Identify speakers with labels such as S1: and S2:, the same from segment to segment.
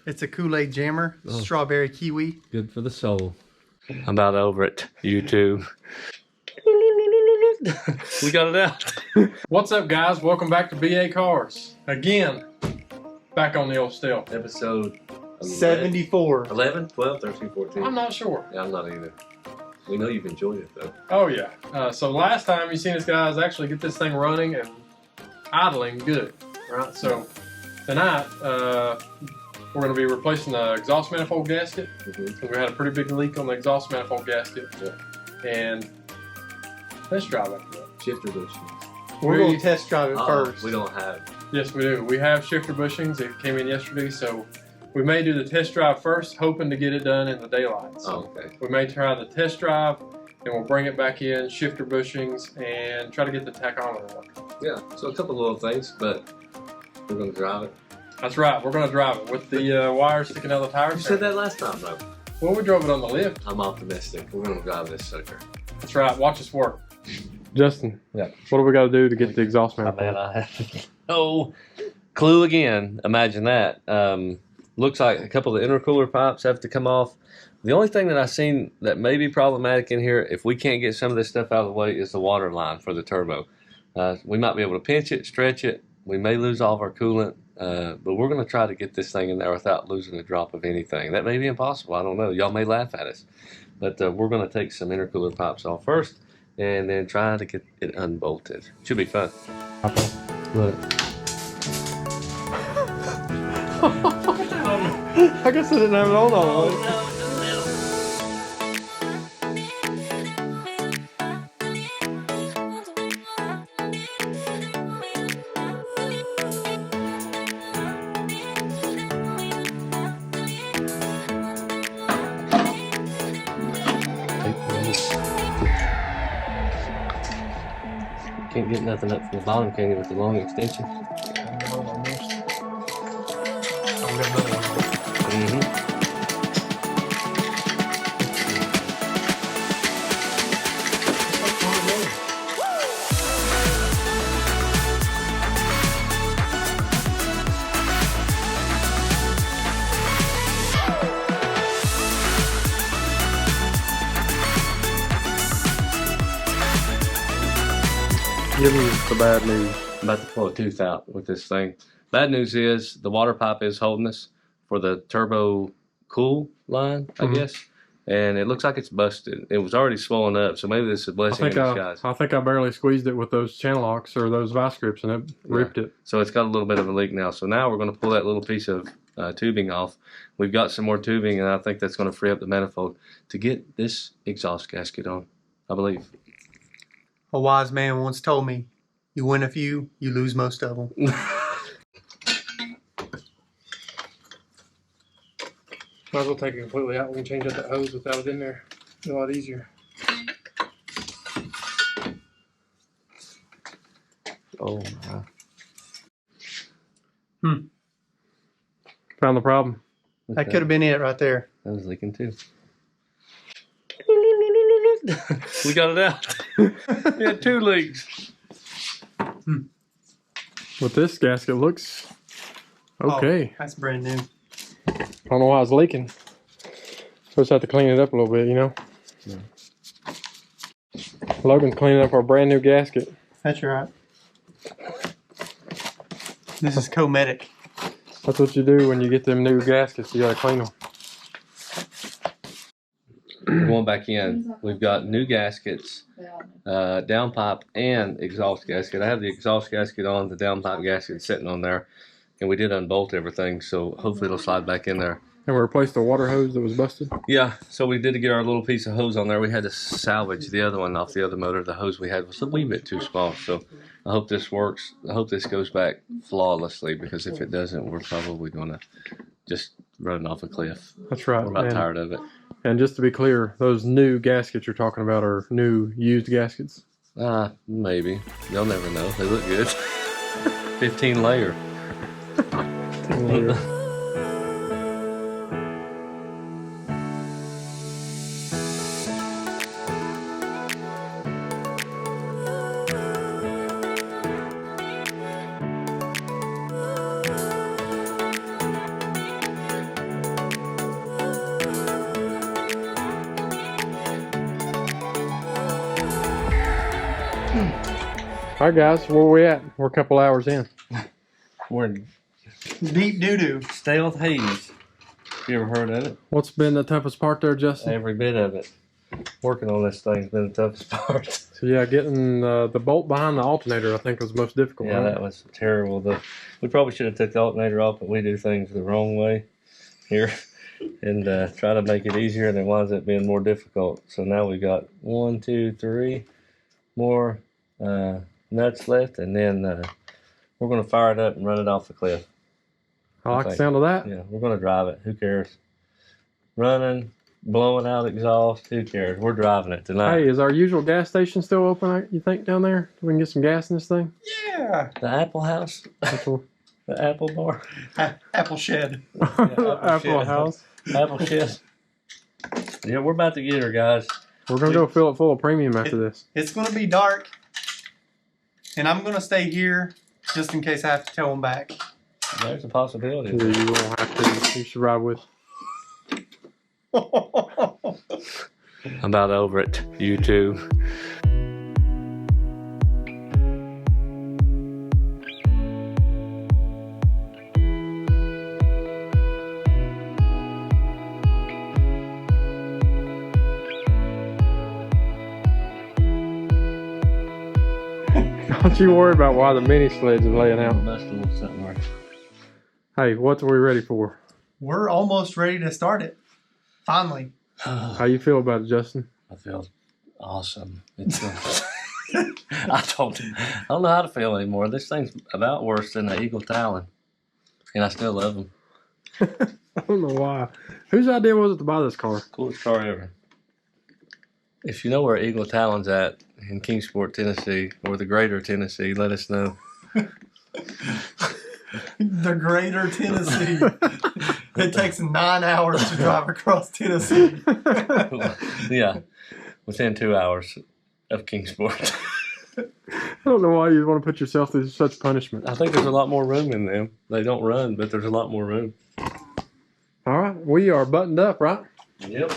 S1: It's a Kool-Aid jammer, strawberry kiwi.
S2: Good for the soul. I'm about over it, YouTube. We got it out.
S3: What's up, guys? Welcome back to BA Cars. Again, back on the old stealth.
S2: Episode
S1: 74.
S2: 11, 12, 13, 14.
S3: I'm not sure.
S2: Yeah, I'm not either. We know you've enjoyed it, though.
S3: Oh, yeah. So last time you seen us guys actually get this thing running and idling good, right? So tonight, we're going to be replacing the exhaust manifold gasket. We had a pretty big leak on the exhaust manifold gasket. Yeah. And test drive it.
S2: Shifter bushings.
S1: We're going to test drive it first.
S2: We don't have.
S3: Yes, we do. We have shifter bushings. It came in yesterday, so we may do the test drive first, hoping to get it done in the daylight. So
S2: okay.
S3: We may try the test drive, and we'll bring it back in, shifter bushings, and try to get the tachometer working.
S2: Yeah, so a couple little things, but we're going to drive it.
S3: That's right. We're going to drive it with the wires sticking out of the tires.
S2: You said that last time, though.
S3: Well, we drove it on the lift.
S2: I'm optimistic. We're going to drive this sucker.
S3: That's right. Watch us work. Justin,
S2: yeah.
S3: What do we got to do to get the exhaust manifold?
S2: Man, I have no clue again. Imagine that. Looks like a couple of the intercooler pipes have to come off. The only thing that I've seen that may be problematic in here, if we can't get some of this stuff out of the way, is the water line for the turbo. We might be able to pinch it, stretch it. We may lose all of our coolant, but we're going to try to get this thing in there without losing a drop of anything. That may be impossible. I don't know. Y'all may laugh at us. But we're going to take some intercooler pipes off first and then try to get it unbolted. Should be fun. Look.
S3: I guess I didn't have it on all the way.
S2: Can't get nothing up from the bottom, can you, with the long extension?
S3: Give me the bad news.
S2: I'm about to pull a tooth out with this thing. Bad news is the water pipe is holding us for the turbo cool line, I guess. And it looks like it's busted. It was already swollen up, so maybe this is a blessing in disguise.
S3: I think I barely squeezed it with those channel locks or those vice grips, and it ripped it.
S2: So it's got a little bit of a leak now. So now we're going to pull that little piece of tubing off. We've got some more tubing, and I think that's going to free up the manifold to get this exhaust gasket on, I believe.
S1: A wise man once told me, you win a few, you lose most of them.
S3: Might as well take it completely out. We can change out that hose without it in there. It's a lot easier.
S2: Oh, my.
S3: Found the problem.
S1: That could have been it right there.
S2: That was leaking too. We got it out. We had 2 leaks.
S3: With this gasket looks okay.
S1: Oh, that's brand new.
S3: I don't know why it's leaking. Supposed to have to clean it up a little bit, you know?
S2: Yeah.
S3: Logan's cleaning up our brand new gasket.
S1: That's right. This is Comedic.
S3: That's what you do when you get them new gaskets. You gotta clean them.
S2: Going back in, we've got new gaskets, downpipe, and exhaust gasket. I have the exhaust gasket on, the downpipe gasket sitting on there, and we did unbolt everything, so hopefully it'll slide back in there.
S3: And we replaced the water hose that was busted?
S2: Yeah, so we did get our little piece of hose on there. We had to salvage the other one off the other motor. The hose we had was a wee bit too small, so I hope this works. I hope this goes back flawlessly, because if it doesn't, we're probably going to just run off a cliff.
S3: That's right.
S2: We're about tired of it.
S3: And just to be clear, those new gaskets you're talking about are new used gaskets?
S2: Maybe. You'll never know. They look good. 15 layer.
S3: All right, guys, where we at? We're a couple hours in.
S2: We're in
S1: Deep doo-doo.
S2: Stealth Haze. You ever heard of it?
S3: What's been the toughest part there, Justin?
S2: Every bit of it. Working on this thing's been the toughest part.
S3: So yeah, getting the bolt behind the alternator, I think, was the most difficult.
S2: Yeah,
S3: right?
S2: that was terrible. We probably should have took the alternator off, but we do things the wrong way here and try to make it easier, and it winds up being more difficult. So now we got 1, 2, 3 more nuts left, and then we're going to fire it up and run it off the cliff.
S3: I like the sound of that.
S2: Yeah, we're going to drive it. Who cares? Running, blowing out exhaust. Who cares? We're driving it tonight.
S3: Hey, is our usual gas station still open, you think, down there? We can get some gas in this thing?
S1: Yeah.
S2: The Apple House? The Apple Bar?
S1: Apple Shed.
S3: Apple
S2: Shed.
S3: House.
S2: Apple Shed. Yeah, we're about to get her, guys.
S3: We're going to go fill it full of premium after this.
S1: It's going to be dark, and I'm going to stay here just in case I have to tow them back.
S2: There's a possibility.
S3: You won't have to. You should ride with.
S2: I'm about over it. You too.
S3: Don't you worry about why the mini sledge is laying out.
S2: Must have looked something right.
S3: Hey, what are we ready for?
S1: We're almost ready to start it. Finally.
S3: How you feel about it, Justin?
S2: I feel awesome. It's I don't know how to feel anymore. This thing's about worse than the Eagle Talon, and I still love them.
S3: I don't know why. Whose idea was it to buy this car?
S2: Coolest car ever. If you know where Eagle Talon's at in Kingsport, Tennessee, or the greater Tennessee, let us know.
S1: The greater Tennessee. It takes 9 hours to drive across Tennessee.
S2: Yeah, within 2 hours of Kingsport.
S3: I don't know why you want to put yourself through such punishment.
S2: I think there's a lot more room in them. They don't run, but there's a lot more room.
S3: All right, we are buttoned up, right?
S2: Yep.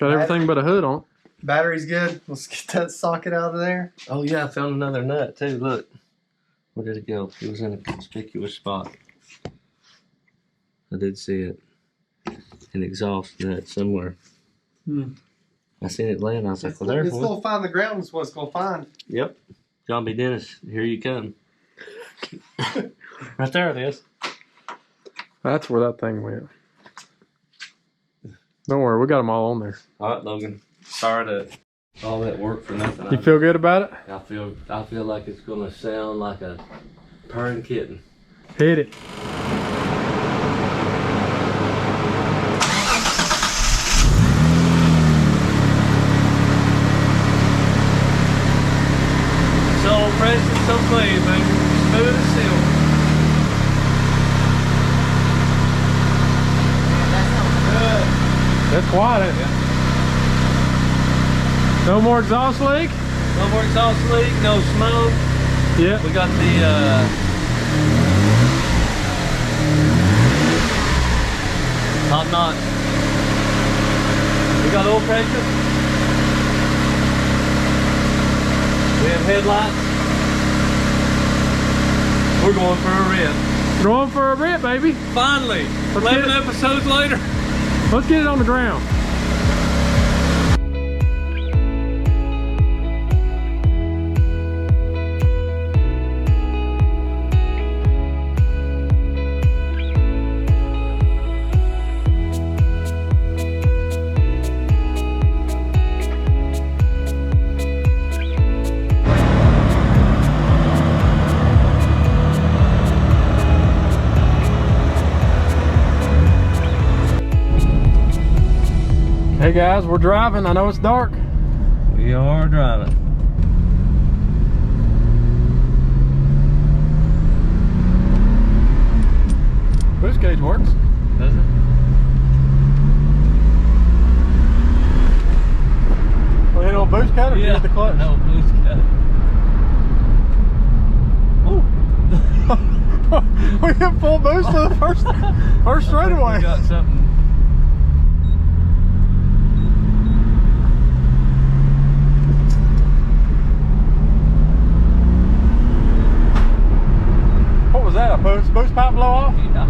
S3: Got everything but a hood on.
S1: Battery's good. Let's get that socket out of there.
S2: Oh yeah, I found another nut too. Look, where did it go? It was in a conspicuous spot. I did see it. An exhaust nut somewhere. I seen it laying. I was like, well, there's
S1: It's
S2: one.
S1: going to find the ground is what it's going to find.
S2: Yep. John B. Dennis, here you come. Right there it is.
S3: That's where that thing went. Don't worry, we got them all on there.
S2: All right, Logan. Sorry to all that work for nothing.
S3: You feel good about it?
S2: I feel like it's gonna sound like a purring kitten.
S3: Hit it.
S2: So fresh and so clean, baby. Smooth as silk.
S3: That's quiet, ain't it? No more exhaust leak?
S2: No more exhaust leak, no smoke.
S3: Yeah.
S2: We got the top notch. We got oil pressure. We have headlights. We're going for a rip.
S3: Going for a rip, baby.
S2: Finally,
S3: Let's
S2: 11
S3: get it.
S2: episodes later.
S3: Let's get it on the ground. Hey guys, we're driving. I know it's dark.
S2: We are driving.
S3: Boost gauge works.
S2: Does it?
S3: We hit on boost cut or
S2: Yeah.
S3: hit the clutch?
S2: No, boost cut.
S3: We hit full boost to the first straightaway.
S2: We got something.
S3: boost pipe blow off?
S2: Yeah.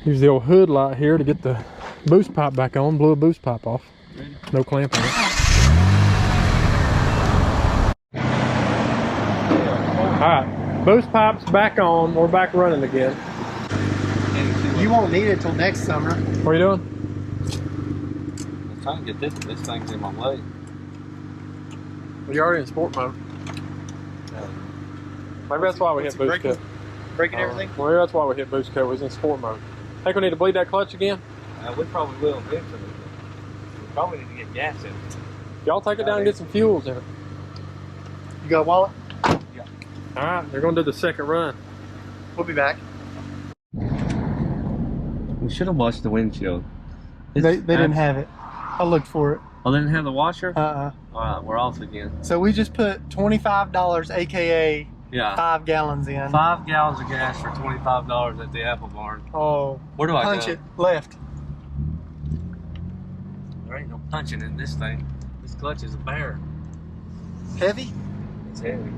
S3: Use the old hood light here to get the boost pipe back on. Blew a boost pipe off.
S2: Ready?
S3: No clamp on it. Alright, boost pipe's back on. We're back running again.
S1: You won't need it till next summer.
S3: What are you doing?
S2: I'm trying to get this thing's in my way.
S3: You're already in sport mode. Maybe that's why we hit boost cut.
S1: Breaking everything?
S3: Well, maybe that's why we hit boost cut. We was in sport mode. Think we need to bleed that clutch again?
S2: We probably will eventually. We probably need to get gas in it.
S3: Y'all take it down and get some fuels in it.
S1: You got a wallet?
S2: Yeah.
S3: Alright, they're going to do the second run.
S1: We'll be back.
S2: We should have washed the windshield.
S1: They didn't have it. I looked for it.
S2: Oh, they didn't have the washer?
S1: Uh-uh.
S2: Alright, we're off again.
S1: So we just put $25, aka
S2: Yeah.
S1: 5 gallons in.
S2: 5 gallons of gas for $25 at the Apple Barn.
S1: Oh.
S2: Where do I
S1: punch
S2: go?
S1: it left.
S2: There ain't no punching in this thing. This clutch is a bear.
S1: Heavy?
S2: It's heavy.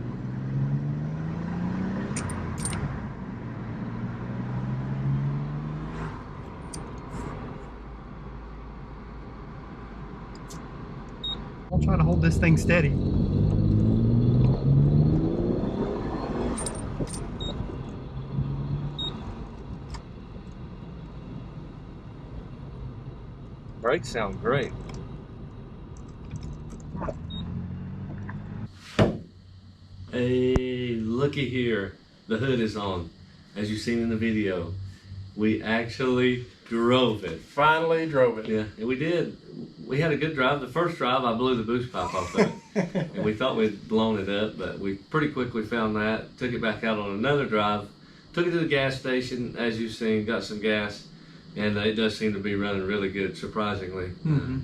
S1: I'm trying to hold this thing steady.
S2: Brakes sound great. Hey, looky here. The hood is on. As you've seen in the video, we actually drove it.
S3: Finally drove it.
S2: Yeah, and we did. We had a good drive. The first drive, I blew the boost pipe off of it. And we thought we'd blown it up, but we pretty quickly found that. Took it back out on another drive. Took it to the gas station, as you've seen, got some gas. And it does seem to be running really good, surprisingly.
S1: Mm-hmm.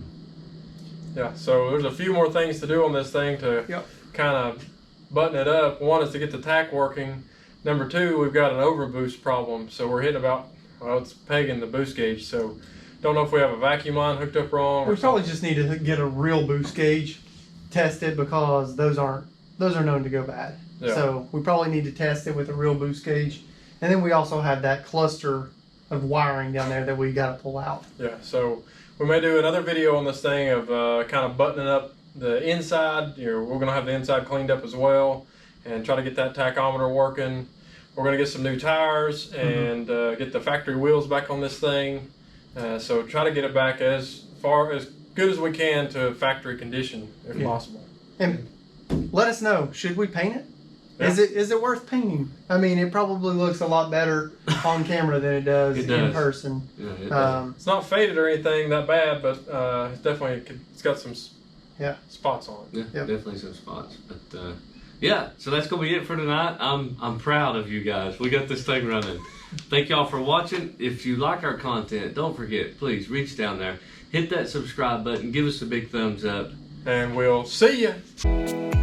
S3: Yeah, so there's a few more things to do on this thing to kind of button it up. One is to get the tack working. Number two, we've got an overboost problem. So we're hitting about, well, it's pegging the boost gauge. So don't know if we have a vacuum line hooked up wrong.
S1: We probably just need to get a real boost gauge tested because those are known to go bad.
S3: Yeah.
S1: So we probably need to test it with a real boost gauge. And then we also have that cluster of wiring down there that we got to pull out.
S3: Yeah, so we may do another video on this thing of kind of buttoning up the inside. We're going to have the inside cleaned up as well and try to get that tachometer working. We're going to get some new tires and get the factory wheels back on this thing. So try to get it back as good as we can to factory condition if possible.
S1: And let us know, should we paint it?
S3: Yeah.
S1: Is it worth painting? I mean, it probably looks a lot better on camera than it does in person.
S2: Yeah, it does.
S3: It's not faded or anything that bad, but it's definitely, it's got some spots on it.
S2: Yeah, definitely some spots. But yeah, so that's gonna be it for tonight. I'm proud of you guys. We got this thing running. Thank y'all for watching. If you like our content, don't forget, please reach down there, hit that subscribe button, give us a big thumbs up,
S3: and we'll see you.